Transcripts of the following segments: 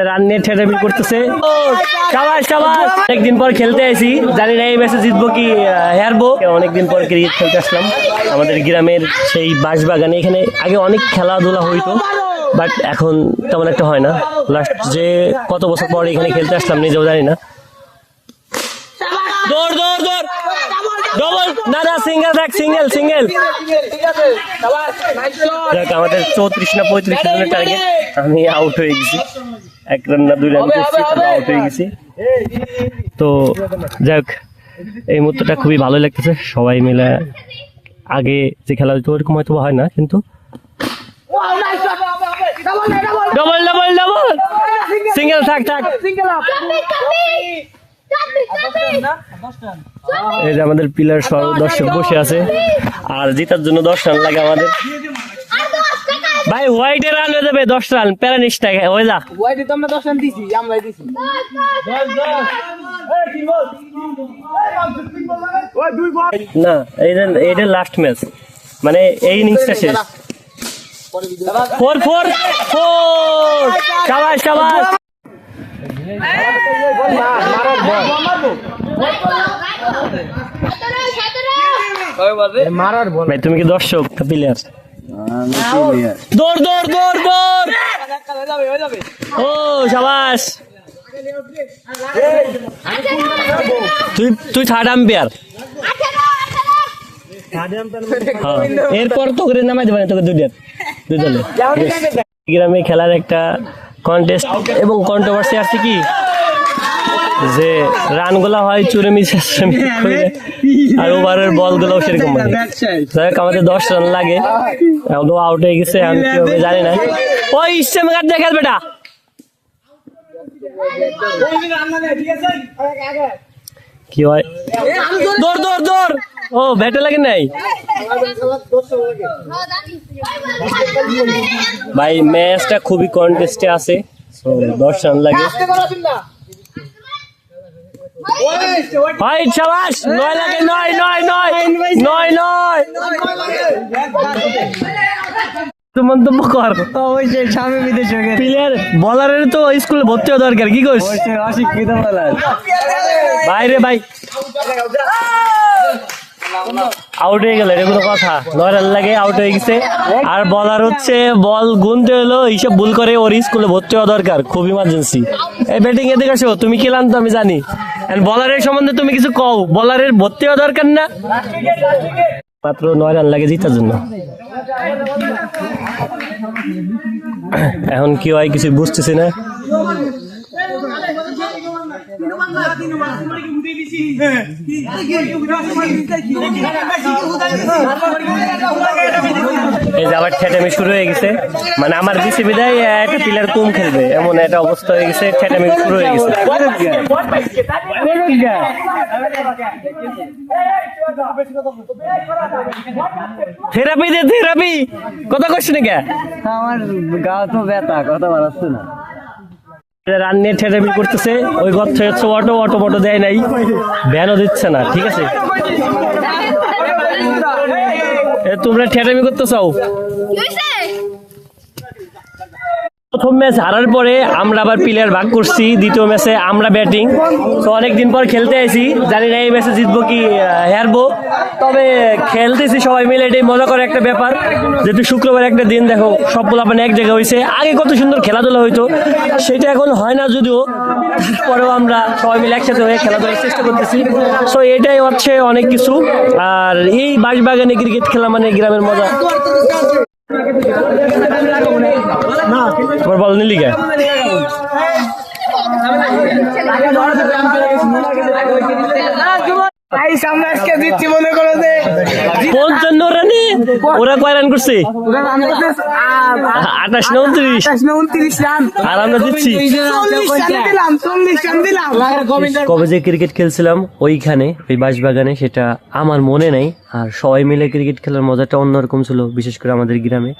Run নিয়ে ঠেটামি করতেছে। অনেকদিন পর খেলতে আসি, জানি না এই ম্যাচে জিতবো কি হারবো। অনেকদিন পর ক্রিকেট খেলতে আসলাম আমাদের গ্রামের সেই বাঁশবাগানে। এখানে আগে অনেক খেলাধুলা হইতো, বাট এখন তেমন একটা হয় না। লাস্ট যে কত বছর পর এখানে খেলতে আসলাম নিজেও জানি না। দৌড় দৌড় দৌড়, ডবল না না, সিঙ্গেল থাক, সিঙ্গেল সিঙ্গেল। আমাদের 34 না 35 রানের টার্গেট, আমি আউট হয়ে গেছি। 1 রান না 2 রান করছি, আউট হয়ে গেছি। তো যাক, এই মুহূর্তটা খুবই ভালো লাগতেছে। সবাই মিলে আগে যে খেলা হইতো ওরকম হয়তো হয় না, কিন্তু ডবল ডবল ডবল, সিঙ্গেল থাক থাক। এই যে আমাদের পিলার সহ দর্শক বসে আছে, আর জিতার জন্য 10 রান লাগে আমাদের। ভাই হোয়াইটে রান হয়ে যাবে 10 রান, প্যারানিস্টা হয়ে যা। হোয়াইটে তো আমরা 10 রান দিছি, আমরাই দিছি। না এইটা লাস্ট ম্যাচ, মানে এই ইনিংসটা শেষ। 4-4 শাবাশ শাবাশ। ভাই তুমি কি দর্শক প্লেয়ার? দৌড় দৌড় দৌড় দৌড়, ও শাবাশ। তুই থার্ড আম্পায়ার। এরপর তো করে নামাই দেবে তোকে দুই দলে। গ্রামে খেলার একটা কন্টেস্ট এবং কন্ট্রোভার্সি আছে কি, যে রানগুলা হয় চুরে মিশে আর ওভারের বল গুলাও সেরকম। আমাদের 10 রান লাগে, আউট হয়ে গেছে, আমি কি হবে জানি না। ওই স্টেম কাট দেখাস বেটা, কি হয়? দৌড় দৌড় দৌড়, ও ব্যাটে লাগে নাই ভাই। ম্যাচটা খুবই কন্টেস্টে আছে, 10 রান লাগে। হোয়াইট শাবাশ, 9 লাগে, 9 9 9 9 9। মন্তব্য কর, অবশ্যই স্বামী বিদেশ প্লেয়ার বলারের তো স্কুলে ভর্তি হওয়া দরকার। কি করিস? অশিক্ষিত বলার বাইরে ভাই, আউট হয়ে গেল, এটা কোনো কথা? 9 রান লাগে, আউট হয়ে গেছে। আর বলার হচ্ছে বল গুনতে হলো, হিসাব ভুল করে, ওর স্কুলে ভর্তি হওয়া দরকার, খুব ইমার্জেন্সি। এই ব্যাটিং এ দেখে আসো, তুমি খেলাম তো আমি জানি। বলারের সম্বন্ধে তুমি কিছু কও, বলারের ভর্তি হওয়া দরকার না? মাত্র 9 রান লাগে জিতার জন্য। এখন কি হয় কিছু বুঝতেছি না। এই যে আবার ঠেটামি শুরু হয়ে গেছে, মানে আমার দিছে বিদায় একটা প্লেয়ার কম খেলবে এমন একটা অবস্থা হয়ে গেছে, ঠেটামি শুরু হয়ে গেছে। থেরাপি দে, থেরাপি কথা কইছ না কে? আমার গা তো ব্যথা, কথা বলাচ্ছে না। রান নিয়ে ঠেটামি করতেছে, ওই গর্ত হচ্ছে অটো মোটো দেয় নাই, ভ্যানও দিচ্ছে না। ঠিক আছে, তোমরা ঠেটামি করতে চাও। প্রথম ম্যাচ হারার পরে আমরা আবার প্লেয়ার ভাগ করছি, দ্বিতীয় ম্যাচে আমরা ব্যাটিং। তো অনেকদিন পর খেলতে আইছি, জানি না এই ম্যাচে জিতবো কি হারবো, তবে খেলতেছি সবাই মিলে, এটাই মজা করে একটা ব্যাপার। যেহেতু শুক্রবার একটা দিন, দেখো সবগুলো মানে এক জায়গায় হয়েছে। আগে কত সুন্দর খেলাধুলা হইতো, সেটা এখন হয় না যদিও, পরেও আমরা সবাই মিলে একসাথে হয়ে খেলাধুলার চেষ্টা করতেছি। সো এটাই হচ্ছে অনেক কিছু। আর এই বাঁশবাগানে ক্রিকেট খেলা মানে গ্রামের মজা। তোমার বল নিলি কে? ওরা কয় রান করছে? 28 না 29 রান, আর আমরা দিচ্ছি। কবে যে ক্রিকেট খেলছিলাম ওইখানে, ওই বাঁশবাগানে, সেটা আমার মনে নেই। আর সবাই মিলে ক্রিকেট খেলার মজাটা অন্যরকম ছিল, বিশেষ করে আমাদের গ্রামে।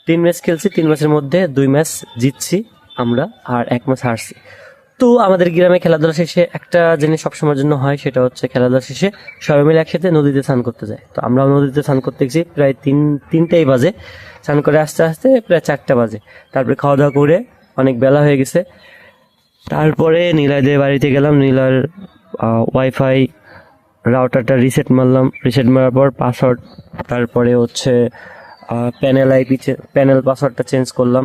3 ম্যাচ খেলছি, 3 ম্যাচের মধ্যে 2 ম্যাচ জিতছি আমরা, আর 1 ম্যাচ হারছি। তো আমাদের গ্রামে খেলাধুলা শেষে একটা জিনিস সবসময়ের জন্য হয়, সেটা হচ্ছে খেলাধুলা শেষে সবাই মিলে একসাথে নদীতে স্নান করতে যায়। তো আমরাও নদীতে স্নান করতে গেছি, প্রায় 3টাই বাজে। স্নান করে আস্তে আস্তে প্রায় 4টা বাজে। তারপরে খাওয়া দাওয়া করে অনেক বেলা হয়ে গেছে। তারপরে নীলাদের বাড়িতে গেলাম, নীলার ওয়াইফাই রাউটারটা রিসেট মারলাম, রিসেট মারার পর পাসওয়ার্ড, তারপরে হচ্ছে প্যানেল পাসওয়ার্ডটা চেঞ্জ করলাম।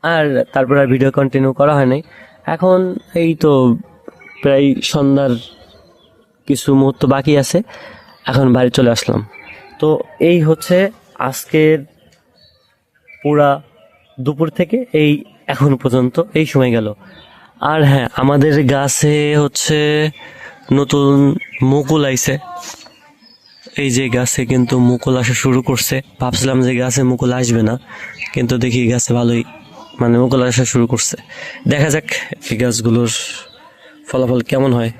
আর তারপর আর ভিডিও কন্টিনিউ করা হয় নাই। এখন এই তো প্রায় সন্ধ্যার কিছু মুহূর্ত বাকি আছে, এখন বাড়ি চলে আসলাম। তো এই হচ্ছে আজকের পুরা দুপুর থেকে এই এখন পর্যন্ত এই সময় গেল। আর হ্যাঁ, আমাদের গাছে হচ্ছে নতুন মুকুল আইছে। এই যে গাছে কিন্তু মুকুল আসা শুরু করছে। ভাবছিলাম যে গাছে মুকুল আসবে না, কিন্তু দেখি গাছে ভালোই মানে মুকুল আসা শুরু করছে। দেখা যাক এই গাছগুলোর ফলাফল কেমন হয়।